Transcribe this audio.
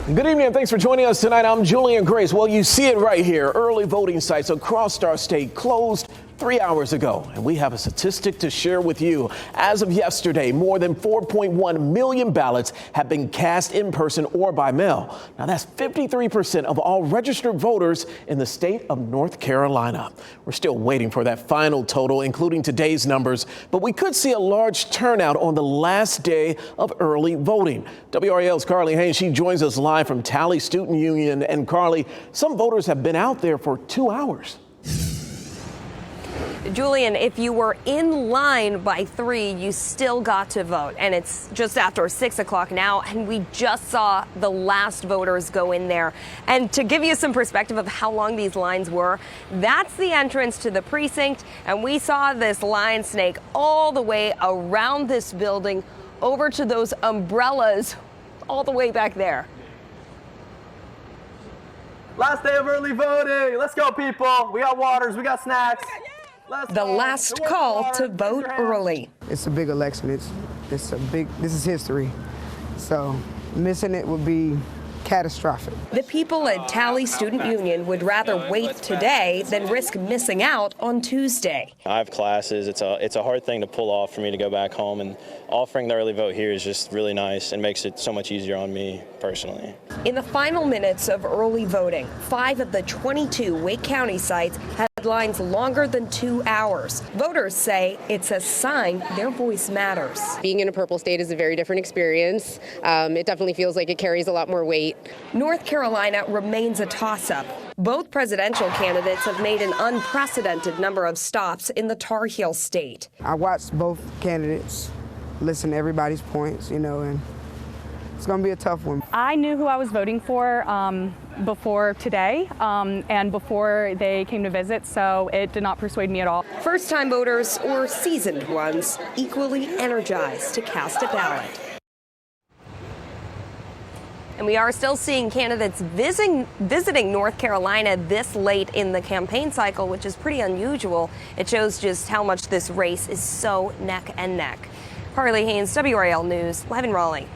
Good evening and thanks for joining us tonight. I'm Julian Grace. Well, you see it right here. Early voting sites across our state closed 3 hours ago, and we have a statistic to share with you. As of yesterday, more than 4.1 million ballots have been cast in person or by mail. Now, that's 53% of all registered voters in the state of North Carolina. We're still waiting for that final total, including today's numbers, but we could see a large turnout on the last day of early voting. WRAL's Carly Haynes, she joins us live from Tally Student Union. And Carly, some voters have been out there for 2 hours. Julian, if you were in line by 3, you still got to vote. And it's just after 6 o'clock now, and we just saw the last voters go in there. And to give you some perspective of how long these lines were, that's the entrance to the precinct. And we saw this line snake all the way around this building over to those umbrellas all the way back there. Last day of early voting. Let's go, people. We got waters, we got snacks. The last call to vote early. It's a big election. This is history. So missing it would be catastrophic. The people at Tally Student Union would rather wait today than risk missing out on Tuesday. I have classes. It's a hard thing to pull off for me to go back home, and offering the early vote here is just really nice and makes it so much easier on me personally. In the final minutes of early voting, 5 of the 22 Wake County sites had lines longer than 2 hours. Voters say it's a sign their voice matters. Being in a purple state is a very different experience. It definitely feels like it carries a lot more weight. North Carolina remains a toss-up. Both presidential candidates have made an unprecedented number of stops in the Tar Heel state. I watched both candidates, listen to everybody's points, and it's going to be a tough one. I knew who I was voting for before today and before they came to visit, so it did not persuade me at all. First-time voters or seasoned ones equally energized to cast a ballot. And we are still seeing candidates visiting North Carolina this late in the campaign cycle, which is pretty unusual. It shows just how much this race is so neck and neck. Carly Haynes, WRAL News, live in Raleigh.